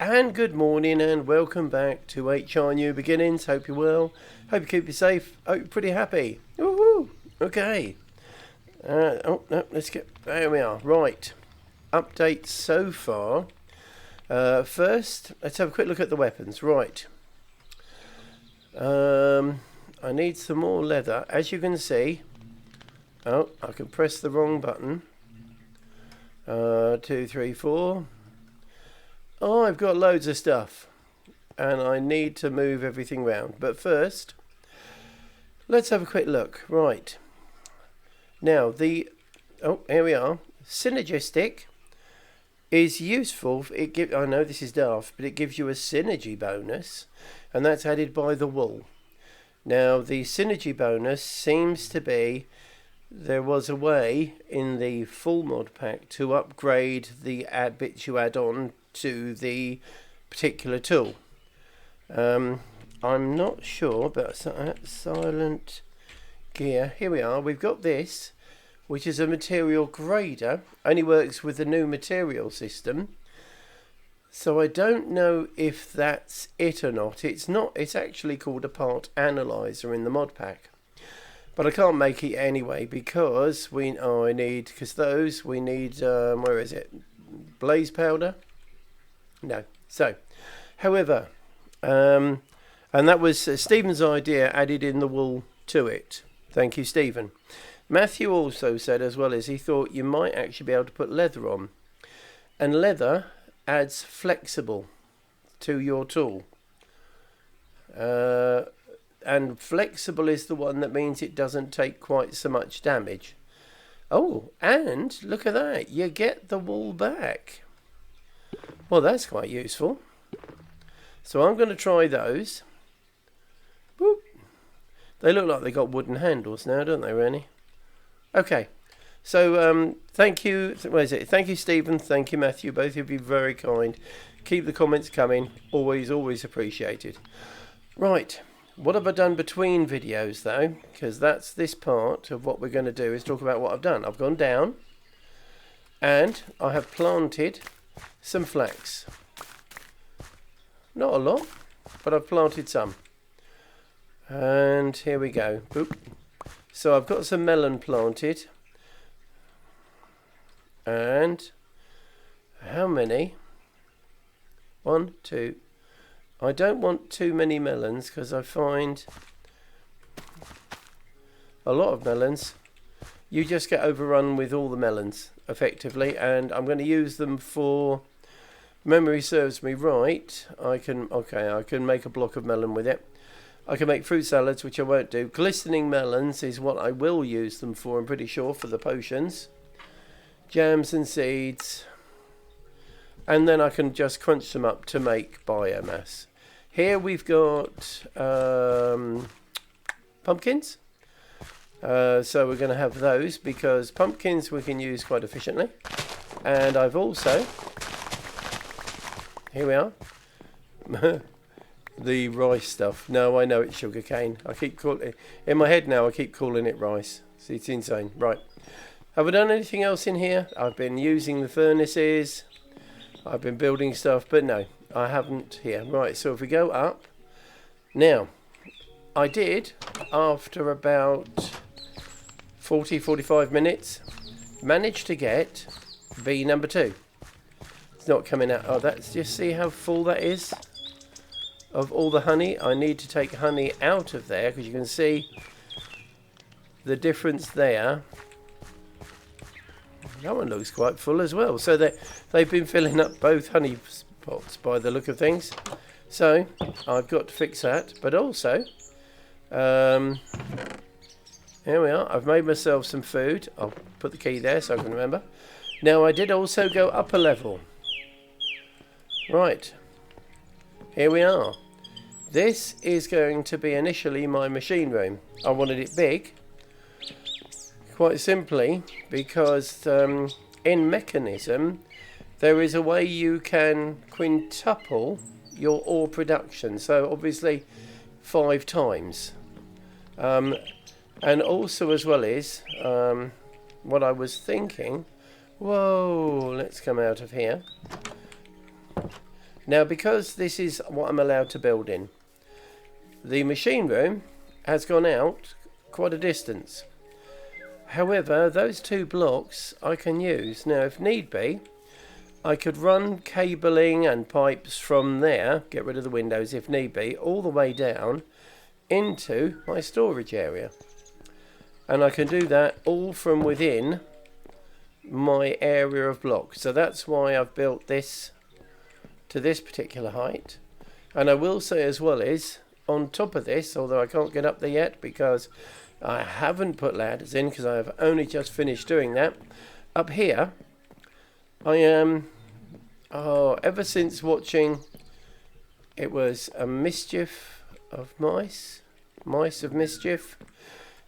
And good morning and welcome back to HR New Beginnings. Hope you're well. Hope you keep you safe. Hope you're pretty happy. Woohoo! Okay. Let's get... There we are. Right. Updates so far. First, let's have a quick look at the weapons. Right. I need some more leather. As you can see... Oh, I can press the wrong button. 2, 3, 4... Oh, I've got loads of stuff and I need to move everything round. But first, let's have a quick look. Right. Now, here we are. Synergistic is useful. I know this is daft, but it gives you a synergy bonus, and that's added by the wool. Now, the synergy bonus seems to be there was a way in the full mod pack to upgrade the bits you add on to the particular tool. I'm not sure, but silent gear. Here we are. We've got this, which is a material grader. Only works with the new material system. So I don't know if that's it or not. It's not. It's actually called a part analyzer in the mod pack. But I can't make it anyway because we need where is it? Blaze powder? No. So, however, and that was Stephen's idea, added in the wool to it. Thank you, Stephen. Matthew also said as well as he thought you might actually be able to put leather on. And leather adds flexible to your tool. And flexible is the one that means it doesn't take quite so much damage. Oh, and look at that. You get the wool back. Well, that's quite useful. So I'm going to try those. Boop. They look like they got wooden handles now, don't they, Rennie? Okay. So thank you. Where is it? Thank you, Stephen. Thank you, Matthew. Both of you very kind. Keep the comments coming. Always, always appreciated. Right. What have I done between videos, though? Because that's this part of what we're going to do is talk about what I've done. I've gone down and I have planted some flax. Not a lot, but I've planted some. And here we go. Boop. So I've got some melon planted. And how many? 1, 2. I don't want too many melons because I find a lot of melons. You just get overrun with all the melons effectively, and I'm going to use them for... Memory serves me right. I can make a block of melon with it. I can make fruit salads, which I won't do. Glistening melons is what I will use them for, I'm pretty sure, for the potions. Jams and seeds. And then I can just crunch them up to make biomass. Here we've got pumpkins. So we're going to have those because pumpkins we can use quite efficiently. And I've also... Here we are. The rice stuff. No, I know it's sugar cane. I keep calling it... In my head now, I keep calling it rice. See, it's insane. Right. Have I done anything else in here? I've been using the furnaces. I've been building stuff. But no, I haven't here. Right, so if we go up. Now, I did, after about 40-45 minutes, manage to get bee number 2. It's not coming out. Oh, that's just see how full that is of all the honey. I need to take honey out of there because you can see the difference there. That one looks quite full as well. So they've been filling up both honey pots by the look of things. So I've got to fix that. But also, here we are. I've made myself some food. I'll put the key there so I can remember. Now I did also go up a level. Right, here we are. This is going to be initially my machine room. I wanted it big, quite simply, because in Mekanism, there is a way you can quintuple your ore production. So obviously 5 times. And also as well is, what I was thinking, whoa, let's come out of here. Now, because this is what I'm allowed to build in, the machine room has gone out quite a distance. However, those 2 blocks I can use. Now, if need be, I could run cabling and pipes from there, get rid of the windows if need be, all the way down into my storage area. And I can do that all from within my area of blocks. So that's why I've built this to this particular height. And I will say as well is, on top of this, although I can't get up there yet because I haven't put ladders in because I have only just finished doing that, up here I am, ever since watching, it was a Mischief of Mice of Mischief.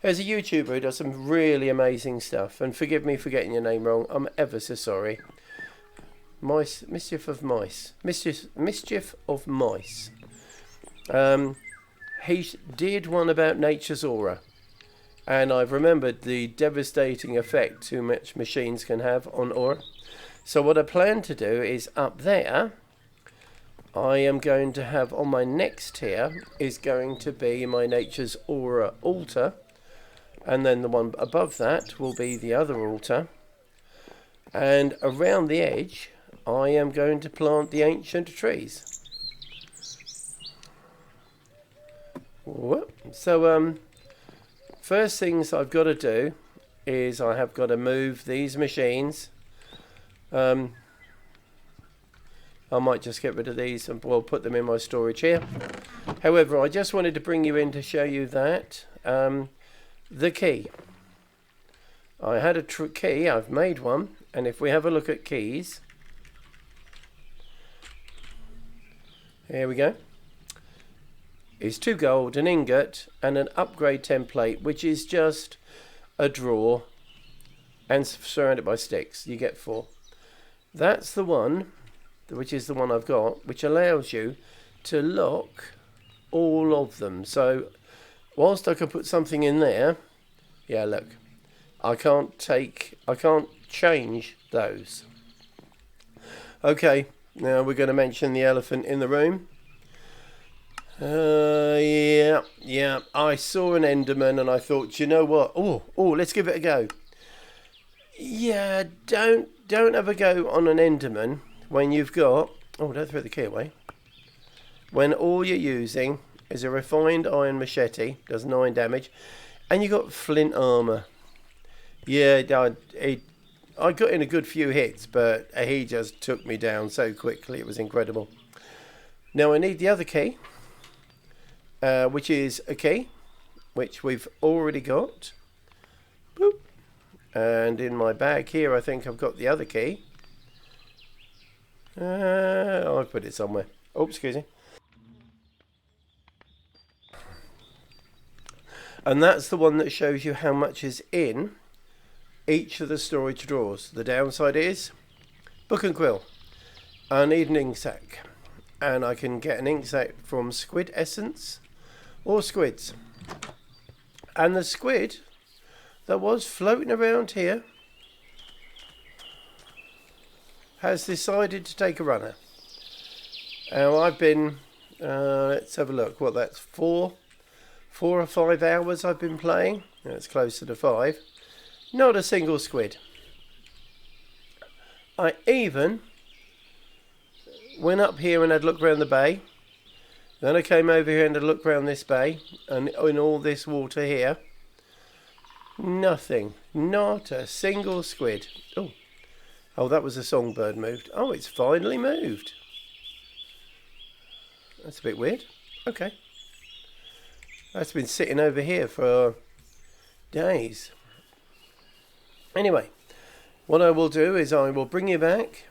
There's a YouTuber who does some really amazing stuff, and forgive me for getting your name wrong, I'm ever so sorry. Mischief of Mice. He did one about nature's aura, and I've remembered the devastating effect too much machines can have on aura. So what I plan to do is up there, I am going to have on my next tier is going to be my nature's aura altar, and then the one above that will be the other altar, and around the edge I am going to plant the ancient trees. So first things I've got to do is I have got to move these machines. I might just get rid of these and we'll put them in my storage here. However, I just wanted to bring you in to show you that the key. I had a key, I've made one, and if we have a look at keys, here we go. It's 2 gold, an ingot, and an upgrade template, which is just a drawer and surrounded by sticks. You get 4. That's the one, which is the one I've got, which allows you to lock all of them. So whilst I can put something in there, yeah, look, I can't change those. Okay, now we're going to mention the elephant in the room. Yeah, I saw an Enderman and I thought, you know what? Oh, let's give it a go. Yeah, don't have a go on an Enderman when you've got, don't throw the key away. When all you're using is a refined iron machete, does 9 damage, and you got flint armor. Yeah, I got in a good few hits, but he just took me down so quickly, it was incredible. Now I need the other key, which is a key, which we've already got. Boop. And in my bag here, I think I've got the other key. I've put it somewhere. Oh, excuse me. And that's the one that shows you how much is in each of the storage drawers. The downside is book and quill. I need an ink sac, and I can get an ink sac from Squid Essence or Squids. And the squid that was floating around here has decided to take a runner. Now I've been, let's have a look, what that's 4 or 5 hours I've been playing. It's closer to 5. Not a single squid. I even went up here and had a look around the bay. Then I came over here and had a look around this bay and in all this water here. Nothing. Not a single squid. Oh, that was a songbird moved. Oh, it's finally moved. That's a bit weird. Okay. That's been sitting over here for days. Anyway, what I will do is I will bring you back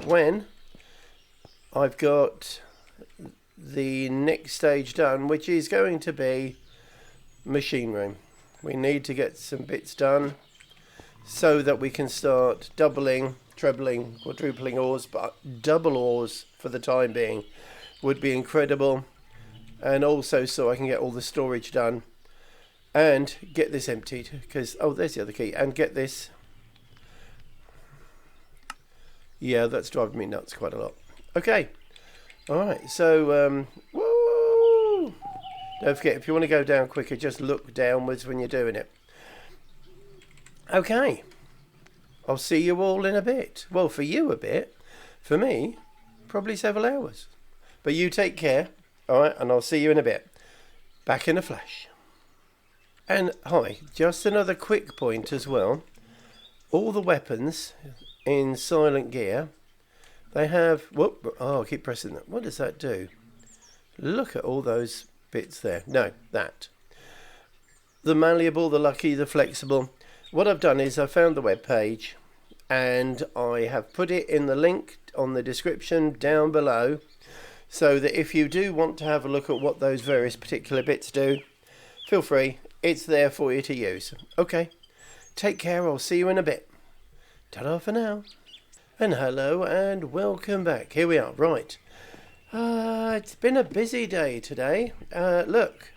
when I've got the next stage done, which is going to be machine room. We need to get some bits done so that we can start doubling, trebling, quadrupling ores, but double ores for the time being would be incredible. And also so I can get all the storage done and get this emptied, because there's the other key, and get this Yeah, that's driving me nuts quite a lot. Okay. Alright, so, woo! Don't forget, if you want to go down quicker, just look downwards when you're doing it. Okay. I'll see you all in a bit. Well, for you a bit. For me, probably several hours. But you take care. Alright, and I'll see you in a bit. Back in a flash. And, hi, just another quick point as well. All the weapons in Silent Gear, they have... Whoop, oh, I keep pressing that. What does that do? Look at all those bits there. No, that. The malleable, the lucky, the flexible. What I've done is I found the web page and I have put it in the link on the description down below, so that if you do want to have a look at what those various particular bits do, feel free. It's there for you to use. Okay, take care. I'll see you in a bit. Ta-da for now. And hello and welcome back. Here we are. Right. It's been a busy day today. Look.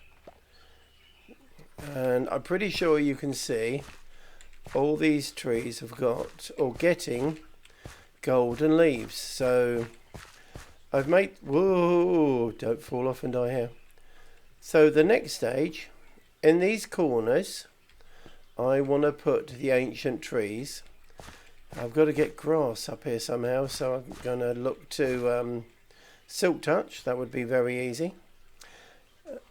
And I'm pretty sure you can see all these trees have got, or getting, golden leaves. So I've made... Whoa, don't fall off and die here. So the next stage, in these corners, I want to put the ancient trees. I've got to get grass up here somehow, so I'm going to look to silk touch. That would be very easy.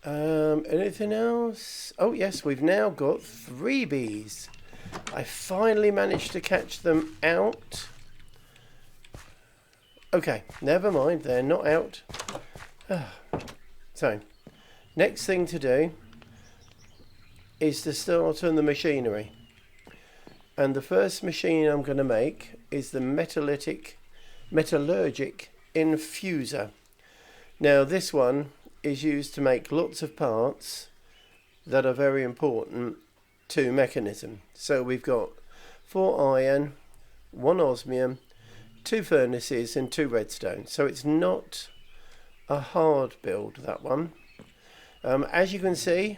Anything else? Oh yes, we've now got 3 bees. I finally managed to catch them out. Okay, never mind, they're not out. So, next thing to do is to start on the machinery. And the first machine I'm going to make is the metallurgic infuser. Now this one is used to make lots of parts that are very important to Mekanism. So we've got 4 iron, 1 osmium, 2 furnaces and 2 redstone. So it's not a hard build, that one. As you can see,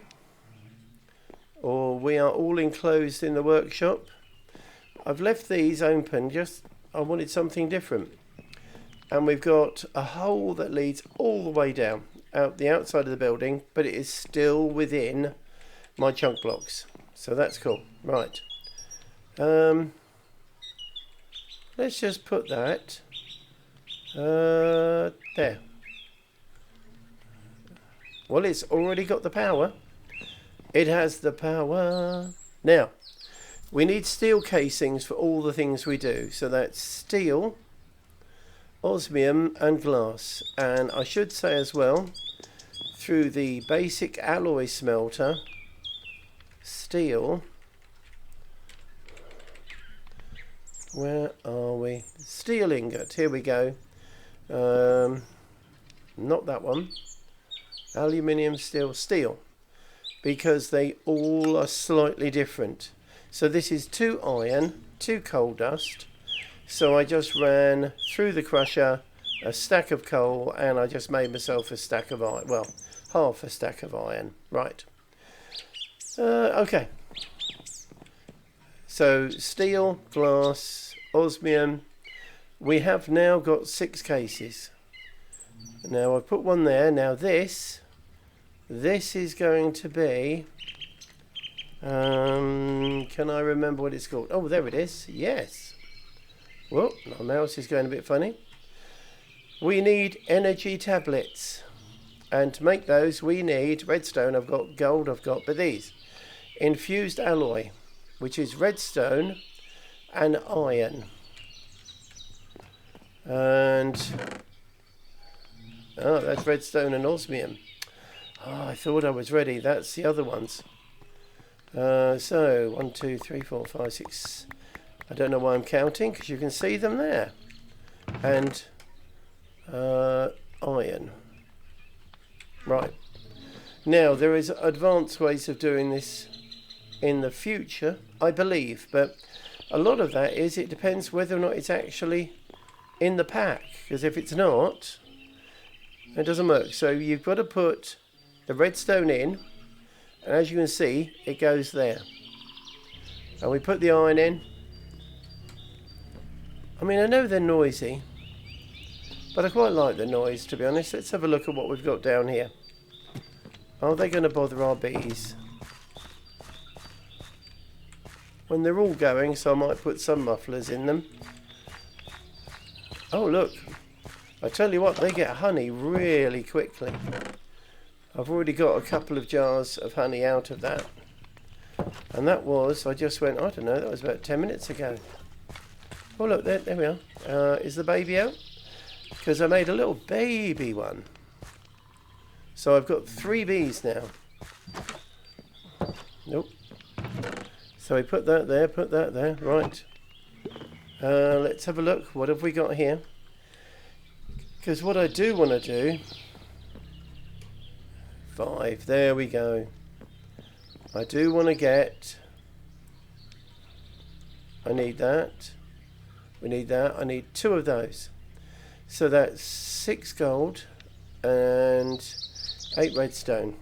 we are all enclosed in the workshop. I've left these open, I wanted something different. And we've got a hole that leads all the way down, out the outside of the building, but it is still within my chunk blocks. So that's cool. Right. Let's just put that there. Well, it's already got the power. It has the power. Now, we need steel casings for all the things we do. So that's steel, osmium and glass. And I should say as well, through the basic alloy smelter, steel, where are we? Steel ingot, here we go. Not that one. Aluminium, steel, because they all are slightly different. So this is 2 iron, 2 coal dust. So I just ran through the crusher a stack of coal and I just made myself a stack of iron. Well, half a stack of iron. Right. Okay. So steel, glass, osmium. We have now got 6 cases. Now I've put one there. Now this is going to be... can I remember what it's called? Oh, there it is. Yes. Whoa, my mouse is going a bit funny. We need energy tablets. And to make those, we need redstone. I've got gold, but these. Infused alloy, which is redstone and iron. And... oh, that's redstone and osmium. Oh, I thought I was ready. That's the other ones. So 1, 2, 3, 4, 5, 6. I don't know why I'm counting because you can see them there. And iron. Right. Now there is advanced ways of doing this in the future, I believe, but a lot of that is it depends whether or not it's actually in the pack, because if it's not, it doesn't work. So you've got to put the redstone in, and as you can see, it goes there. And we put the iron in. I mean, I know they're noisy, but I quite like the noise, to be honest. Let's have a look at what we've got down here. Are they going to bother our bees? When they're all going, so I might put some mufflers in them. Oh, look. I tell you what, they get honey really quickly. I've already got a couple of jars of honey out of that. And that was, I just went, I don't know, that was about 10 minutes ago. Oh, look, there we are. Is the baby out? Because I made a little baby one. So I've got 3 bees now. Nope. So we put that there, right. Let's have a look. What have we got here? Because what I do want to do... 5, there we go. I do want to get... I need that. We need that. I need 2 of those. So that's 6 gold and 8 redstone.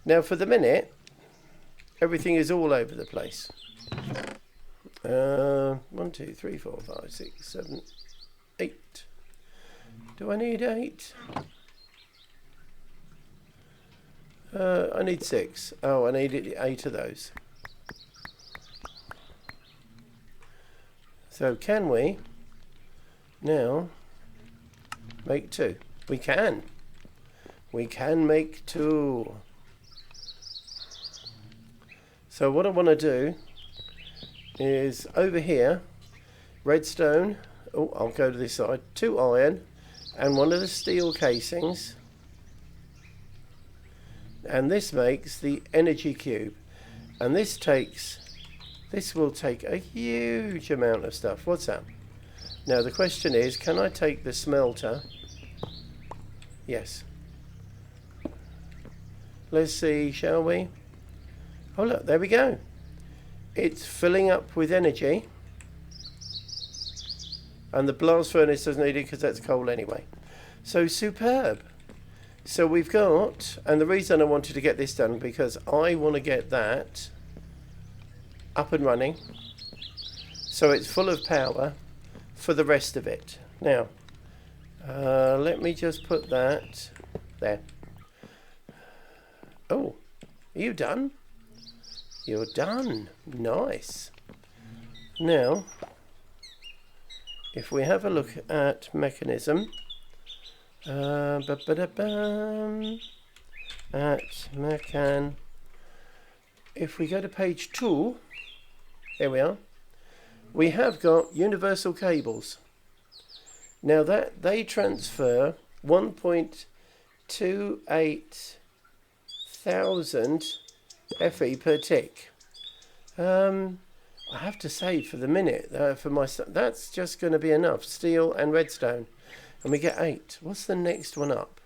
Now for the minute, everything is all over the place. 1, 2, 3, 4, 5, 6, 7, 8. Do I need 8? I need 6. Oh, I need 8 of those. So can we now make 2? We can. We can make 2. So what I want to do is over here, redstone. Oh, I'll go to this side. 2 iron and 1 of the steel casings. And this makes the energy cube. And this will take a huge amount of stuff. What's that? Now the question is, can I take the smelter? Yes. Let's see, shall we? Oh look, there we go. It's filling up with energy. And the blast furnace doesn't need it because that's coal anyway. So superb. So we've got, and the reason I wanted to get this done because I want to get that up and running so it's full of power for the rest of it. Now, let me just put that there. Oh, are you done? You're done. Nice. Now, if we have a look at Mekanism, at Mekan, if we go to page 2, there we are, we have got universal cables. Now that they transfer 1.28 thousand FE per tick. I have to say for the minute, for my that's just going to be enough. Steel and redstone. And we get 8. What's the next one up?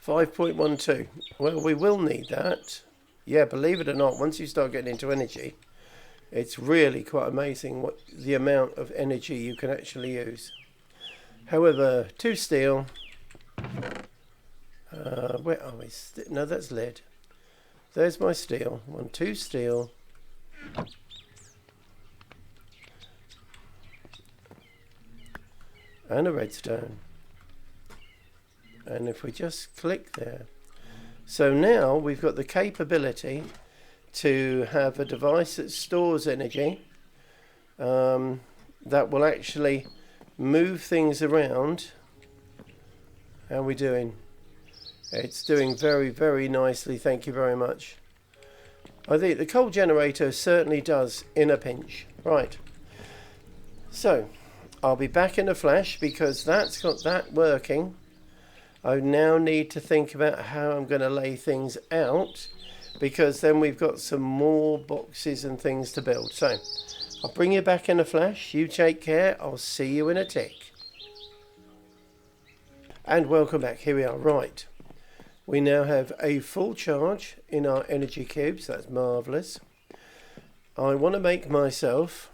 5.12. Well, we will need that. Yeah, believe it or not, once you start getting into energy, it's really quite amazing what the amount of energy you can actually use. However, 2 steel. Where are we? No, that's lead. There's my steel. 1, 2 steel. And a redstone. And if we just click there. So now we've got the capability to have a device that stores energy that will actually move things around. How are we doing? It's doing very, very nicely. Thank you very much. I think the coal generator certainly does in a pinch. Right. So I'll be back in a flash because that's got that working. I now need to think about how I'm going to lay things out because then we've got some more boxes and things to build. So I'll bring you back in a flash. You take care. I'll see you in a tick. And welcome back. Here we are. Right. We now have a full charge in our energy cubes. That's marvellous. I want to make myself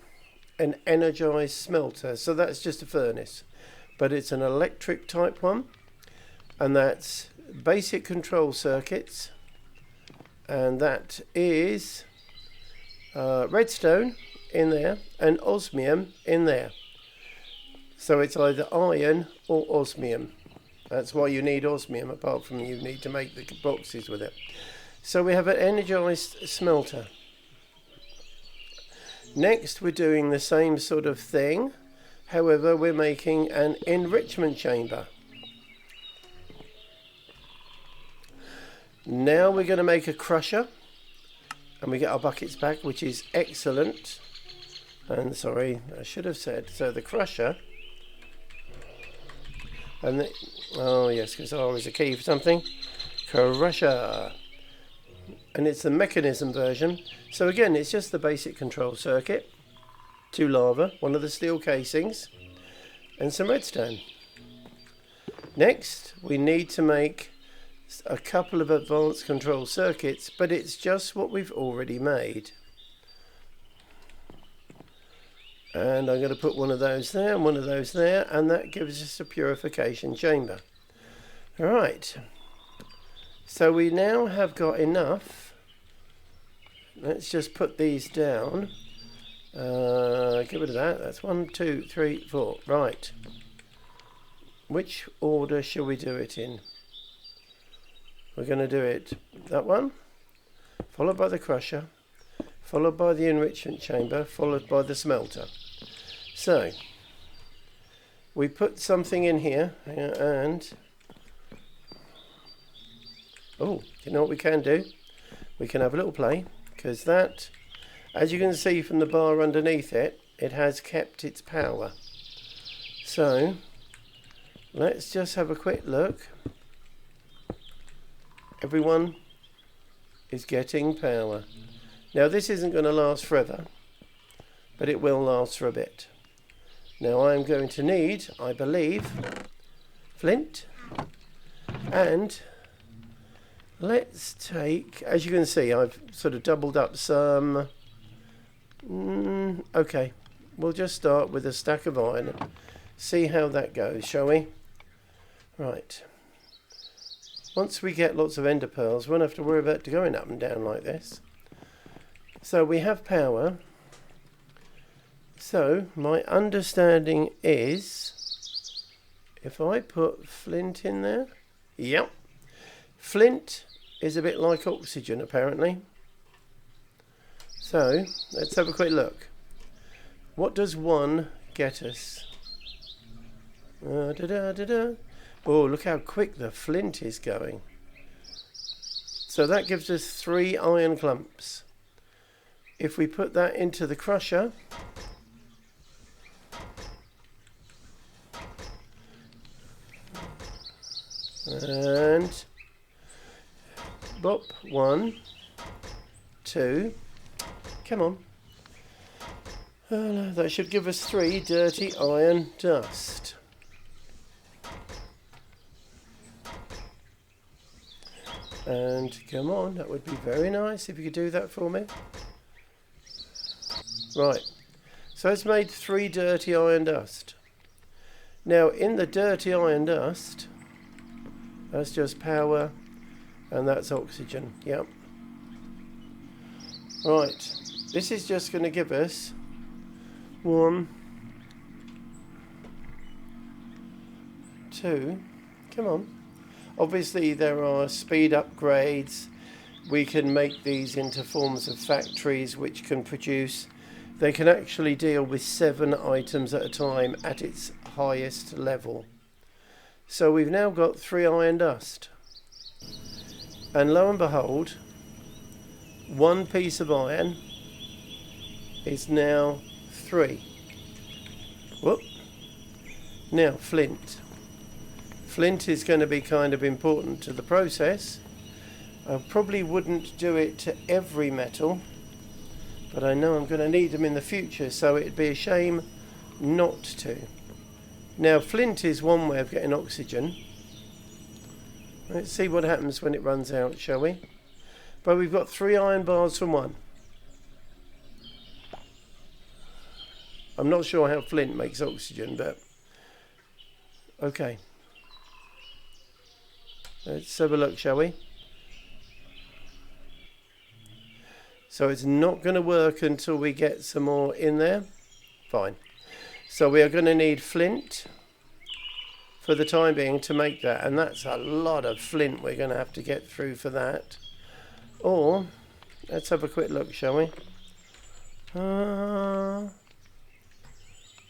an energized smelter. So that's just a furnace. But it's an electric type one. And that's basic control circuits. And that is redstone in there and osmium in there. So it's either iron or osmium. That's why you need osmium, apart from you need to make the boxes with it. So we have an energized smelter. Next we're doing the same sort of thing. However, we're making an enrichment chamber. Now we're going to make a crusher. And we get our buckets back, which is excellent. And sorry, I should have said. So the crusher. And oh yes, because R is a key for something. Crusher. And it's the Mekanism version. So again, it's just the basic control circuit. 2 lava, one of the steel casings, and some redstone. Next, we need to make a couple of advanced control circuits, but it's just what we've already made. And I'm going to put one of those there and one of those there, and that gives us a purification chamber. Alright, so we now have got enough. Let's just put these down. Get rid of that. That's 1, 2, 3, 4. Right. Which order shall we do it in? We're going to do it that one, followed by the crusher, followed by the enrichment chamber, followed by the smelter. So we put something in here, and oh, you know what we can do? We can have a little play, because that, as you can see from the bar underneath it, it has kept its power. So let's just have a quick look. Everyone is getting power. Now this isn't going to last forever, but it will last for a bit. Now I'm going to need, I believe, flint, and let's take, as you can see, I've sort of doubled up some. Okay, we'll just start with a stack of iron and see how that goes, shall we? Right. Once we get lots of ender pearls, we won't have to worry about going up and down like this. So we have power. So my understanding is, if I put flint in there, yep, flint is a bit like oxygen apparently. So let's have a quick look. What does 1 get us? Oh, look how quick the flint is going. So that gives us 3 iron clumps. If we put that into the crusher, and bop, 1, 2, come on. That should give us 3 dirty iron dust. And come on, that would be very nice if you could do that for me. Right, so it's made 3 dirty iron dust. Now in the dirty iron dust, that's just power and that's oxygen, yep. Right, this is just going to give us 1, 2, come on. Obviously there are speed upgrades. We can make these into forms of factories which can produce, they can actually deal with 7 items at a time at its highest level. So we've now got 3 iron dust. And lo and behold, 1 piece of iron is now 3. Whoop. Now flint. Flint is going to be kind of important to the process. I probably wouldn't do it to every metal, but I know I'm going to need them in the future, so it'd be a shame not to. Now flint is one way of getting oxygen. Let's see what happens when it runs out, shall we? But we've got 3 iron bars from 1. I'm not sure how flint makes oxygen, but okay. Let's have a look, shall we? So it's not going to work until we get some more in there. Fine. So we are going to need flint for the time being to make that. And that's a lot of flint we're going to have to get through for that. Or, let's have a quick look, shall we?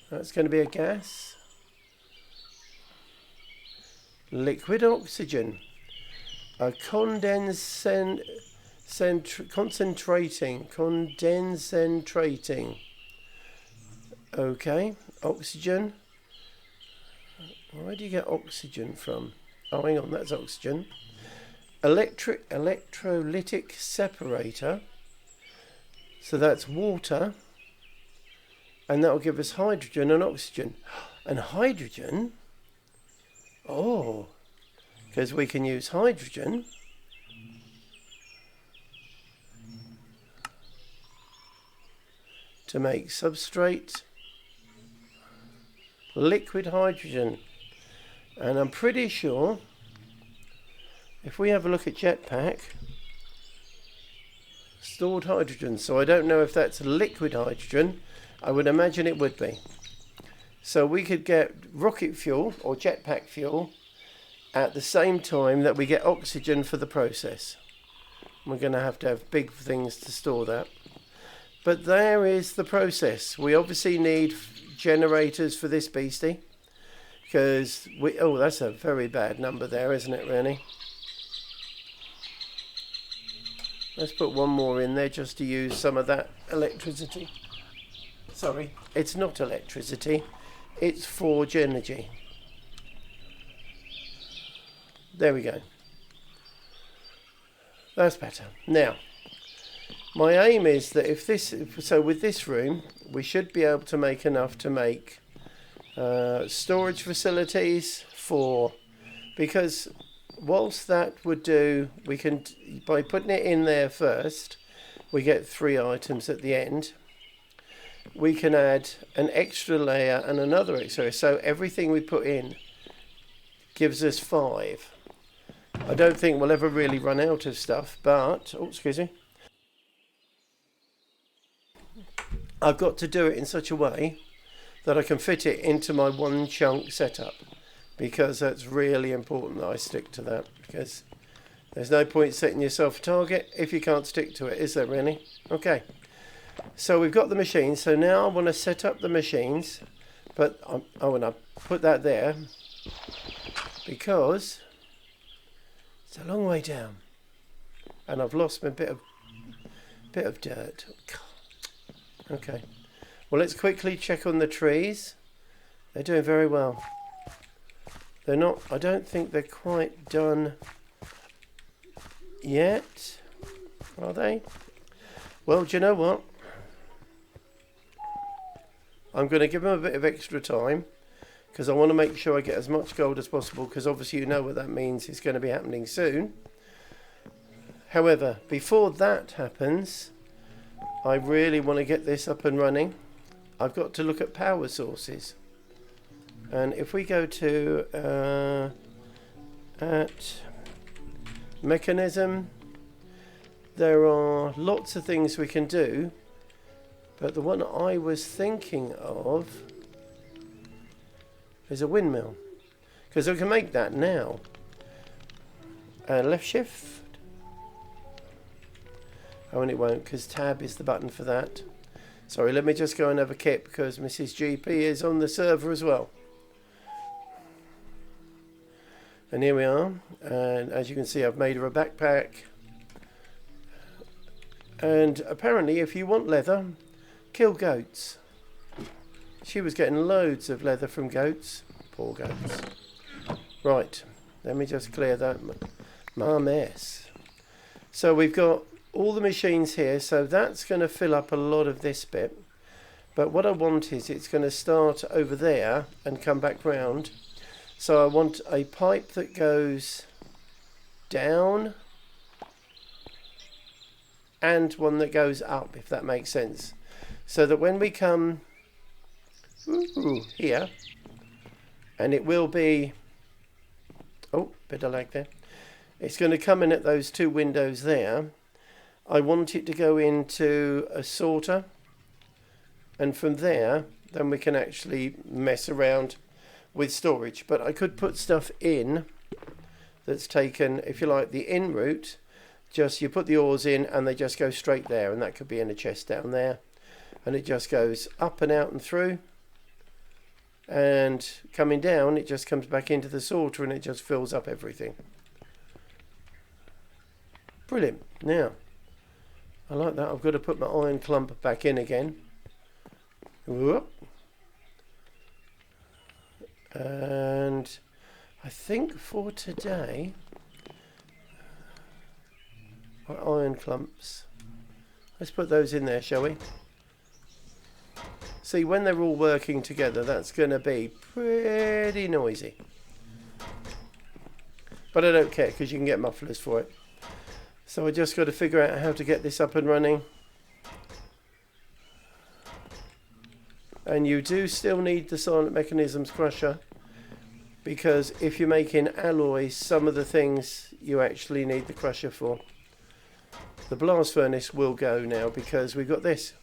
That's going to be a gas. Liquid oxygen. A concentrating. Okay, oxygen. Where do you get oxygen from? Oh, hang on, that's oxygen. Electrolytic separator. So that's water. And that will give us hydrogen and oxygen. And hydrogen? Oh, because we can use hydrogen to make substrate. Liquid hydrogen. And I'm pretty sure if we have a look at jetpack, stored hydrogen. So I don't know if that's liquid hydrogen. I would imagine it would be. So we could get rocket fuel or jetpack fuel at the same time that we get oxygen for the process. We're going to have big things to store that. But there is the process. We obviously need generators for this beastie. Because oh, that's a very bad number there, isn't it, really? Let's put one more in there just to use some of that electricity. Sorry, it's not electricity. It's forge energy. There we go. That's better. Now, my aim is that so with this room, we should be able to make enough to make storage facilities because whilst that would do, we can, by putting it in there first, we get 3 items at the end. We can add an extra layer and another extra. So everything we put in gives us 5. I don't think we'll ever really run out of stuff, but, oh, excuse me. I've got to do it in such a way that I can fit it into my one chunk setup, because that's really important that I stick to that, because there's no point setting yourself a target if you can't stick to it, is there really? Okay. So we've got the machines. So now I want to set up the machines, but I want to put that there because it's a long way down, and I've lost my bit of dirt. Okay. Well, let's quickly check on the trees. They're doing very well. They're not. I don't think they're quite done yet, are they? Well, do you know what? I'm going to give them a bit of extra time because I want to make sure I get as much gold as possible, because obviously you know what that means. It's going to be happening soon. However, before that happens, I really want to get this up and running. I've got to look at power sources. And if we go to at Mekanism, there are lots of things we can do, but the one I was thinking of is a windmill, because I can make that now. Left shift. Oh, and it won't, because tab is the button for that. Sorry, let me just go and have a kip, because Mrs. GP is on the server as well. And here we are, and as you can see, I've made her a backpack. And apparently, if you want leather, kill goats. She was getting loads of leather from goats. Poor goats. Right, let me just clear that my mess. So we've got all the machines here, so that's going to fill up a lot of this bit. But what I want is it's going to start over there and come back round. So I want a pipe that goes down and one that goes up, if that makes sense. So that when we come here, and it will be, oh, bit of lag there. It's going to come in at those 2 windows there. I want it to go into a sorter, and from there then we can actually mess around with storage. But I could put stuff in that's taken, if you like, the in route. Just you put the ores in and they just go straight there, and that could be in a chest down there, and it just goes up and out and through, and coming down it just comes back into the sorter and it just fills up everything. Brilliant. Now I like that. I've got to put my iron clump back in again. Whoop. And I think for today, our iron clumps, let's put those in there, shall we? See, when they're all working together, that's going to be pretty noisy. But I don't care, because you can get mufflers for it. So I just got to figure out how to get this up and running. And you do still need the Silent Mechanisms crusher, because if you're making alloys, some of the things you actually need the crusher for. The blast furnace will go now because we've got this.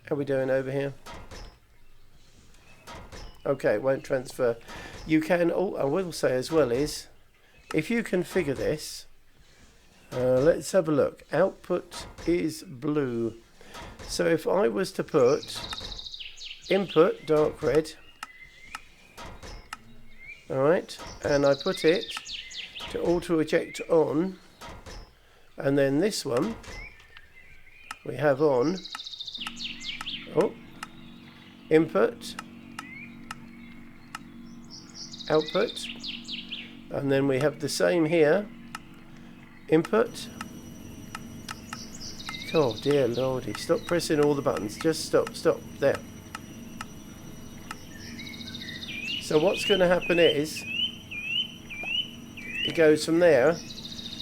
How are we doing over here? Okay, it won't transfer. You can, oh, I will say as well is, if you configure this, let's have a look. Output is blue. So if I was to put input dark red, alright, and I put it to auto eject on, and then this one we have on, oh, input, output, and then we have the same here, input. Oh dear lordy, stop pressing all the buttons, just stop, there. So what's going to happen is, it goes from there,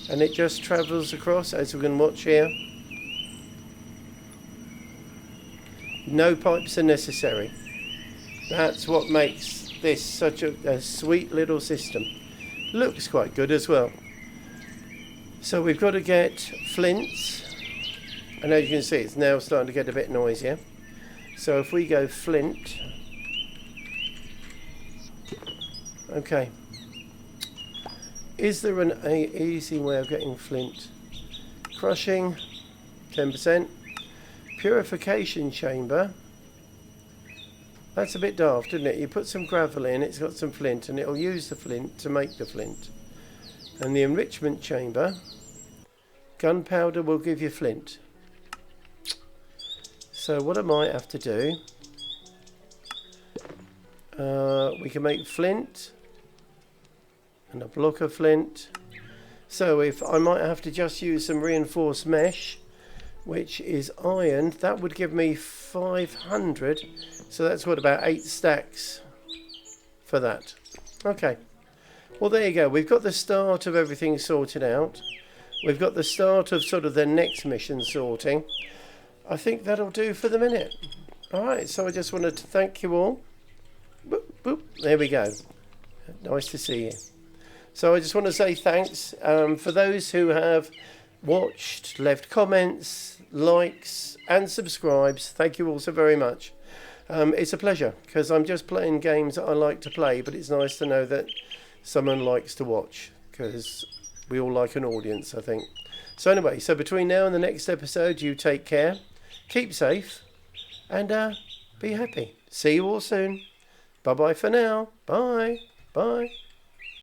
and it just travels across, as we can watch here. No pipes are necessary. That's what makes this such a sweet little system. Looks quite good as well. So we've got to get flints, and as you can see, it's now starting to get a bit noisier. So if we go flint, okay. Is there an easy way of getting flint? Crushing, 10%. Purification chamber. That's a bit daft, isn't it? You put some gravel in, it's got some flint, and it'll use the flint to make the flint. And the enrichment chamber, gunpowder will give you flint. So what I might have to do, we can make flint and a block of flint. So if I might have to just use some reinforced mesh, which is iron, that would give me 500. So that's what, about 8 stacks for that. Okay. Well, there you go. We've got the start of everything sorted out. We've got the start of sort of the next mission sorting. I think that'll do for the minute. All right. So I just wanted to thank you all. Boop, boop. There we go. Nice to see you. So I just want to say thanks for those who have watched, left comments, likes and subscribes. Thank you all so very much. It's a pleasure, because I'm just playing games that I like to play, but it's nice to know that someone likes to watch, because we all like an audience, I think. So anyway, so between now and the next episode, you take care, keep safe, and be happy. See you all soon. Bye bye for now. Bye. Bye.